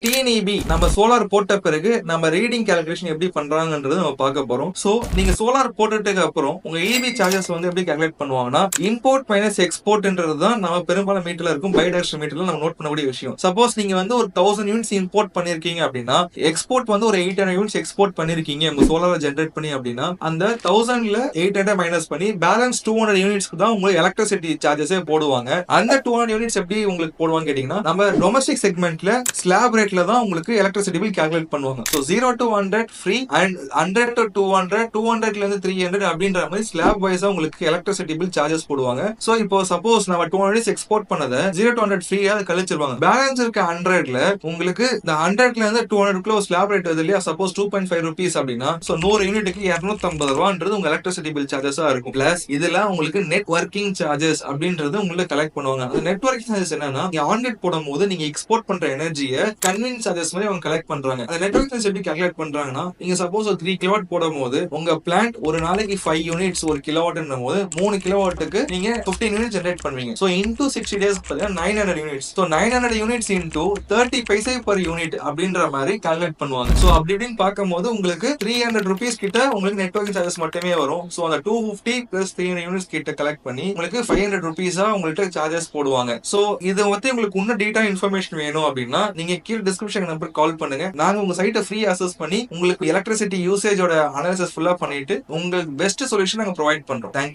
TNEB நம்ம solar போட்ட பிறகு நம்ம ரீடிங் கால்குலேஷன் எப்படி பண்றாங்கன்றது நம்ம பார்க்க போறோம். சோ நீங்க சோலார் போட்டுட்டதுக்கு அப்புறம் உங்க இபி சார்ஜஸ் வந்து எப்படி கால்குலேட் பண்ணுவாங்கன்னா இம்போர்ட் மைனஸ் எக்ஸ்போர்ட்ன்றது தான் நம்ம பெரும்பாலும் மீட்டர்ல இருக்கும் பைடைரக்ஷனல் மீட்டர்ல நம்ம நோட் பண்ணக்கூடிய விஷயம். சப்போஸ் நீங்க வந்து ஒரு 1000 யூனிட்ஸ் இம்போர்ட் பண்ணிருக்கீங்க அப்படின்னா எக்ஸ்போர்ட் வந்து ஒரு 800 யூனிட்ஸ் எக்ஸ்போர்ட் பண்ணிருக்கீங்க உங்க சோலார் ஜென்ரேட் பண்ணி அப்படின்னா அந்த 1000ல 800 மைனஸ் பண்ணி பேலன்ஸ் 200 யூனிட்ஸ்க்கு தான் உங்களுக்கு எலக்ட்ரிசிட்டி சார்ஜஸே போடுவாங்க. அந்த 200 யூனிட்ஸ் எப்படி உங்களுக்கு போடுவாங்க கேட்டீங்கன்னா நம்ம டொமஸ்டிக் செக்மெண்ட்ல ஸ்லாப் ரேட் தான் உங்களுக்கு எலக்ட்ரிசிட்டி பில் கால்குலேட் பண்ணுவாங்க. So 0 to 100 free and 100 to 200 200ல இருந்து 300 அப்படின்ற மாதிரி ஸ்லாப் வைஸா உங்களுக்கு எலக்ட்ரிசிட்டி பில் சார்ஜஸ் போடுவாங்க. சோ இப்போ சப்போஸ் நம்ம 200 எக்ஸ்போர்ட் பண்ணத 0 to 100 ஃப்ரீயா கழிச்சிருவாங்க. பேலன்ஸ் இருக்க 100ல உங்களுக்கு இந்த 100ல இருந்து 200 குள்ள ஸ்லாப் ரேட் வருது இல்லையா, சப்போஸ் 2.5 rupees அப்படின்னா சோ 100 யூனிட்டுக்கு 250 ரூபான்றது உங்க எலக்ட்ரிசிட்டி பில் சார்ஜஸா இருக்கும். பிளஸ் இதுல உங்களுக்கு நெட் ஒர்க்கிங் சார்ஜஸ் அப்படின்றது உங்களுக்கு கலெக்ட் பண்ணுவாங்க. அந்த நெட் ஒர்க்கிங் சார்ஜஸ் என்னன்னா நீங்க ஆன்லைன் போடும்போது நீங்க எக்ஸ்போர்ட் பண்ற எனர்ஜியை கன்வீனியன்ஸ் சார்ஜஸ் மாதிரி அவங்க கலெக்ட் பண்றாங்க. அந்த நெட்வொர்க் சார்ஜஸ் எப்படி கால்குலேட் பண்றாங்கன்னா நீங்க சப்போஸ் ஒரு 3 கிலோவாட் போடும்போது உங்க பிளான்ட் ஒரு நாளைக்கு 5 யூனிட்ஸ் ஒரு கிலோவாட்ன்ற போது 3 கிலோவாட்டுக்கு நீங்க 15 யூனிட் ஜெனரேட் பண்ணுவீங்க. சோ இன்டு 60 டேஸ் பார்த்தீங்கன்னா 900 யூனிட்ஸ். சோ 900 யூனிட்ஸ் இன்டு 30 பைசா பர் யூனிட் அப்படின்ற மாதிரி கால்குலேட் பண்ணுவாங்க. சோ அப்படி இப்படின்னு பார்க்கும்போது உங்களுக்கு 300 rupees கிட்ட உங்களுக்கு நெட்வொர்க் சார்ஜஸ் மட்டுமே வரும். சோ அந்த 250 பிளஸ் 300 யூனிட்ஸ் கிட்ட கலெக்ட் பண்ணி உங்களுக்கு 500 rupees உங்கள்கிட்ட சார்ஜஸ் போடுவாங்க. சோ இதை வந்து உங்களுக்கு இன்னும் டீட்டா இன்ஃபர்மேஷன் வேணும் அப்படின்னா நீங்க கீழே டிஸ்கிரிப்ஷன் நம்பர் கால் பண்ணுங்க. நாங்க உங்க சைட்டை ஃப்ரீ அசஸ் பண்ணி உங்களுக்கு எலக்ட்ரிசிட்டி யூசேஜோட அனாலிசிஸ் ஃபுல்லா பண்ணிட்டு உங்களுக்கு பெஸ்ட் சொல்யூஷன் நாங்க ப்ரொவைட் பண்றோம். தேங்க்யூ.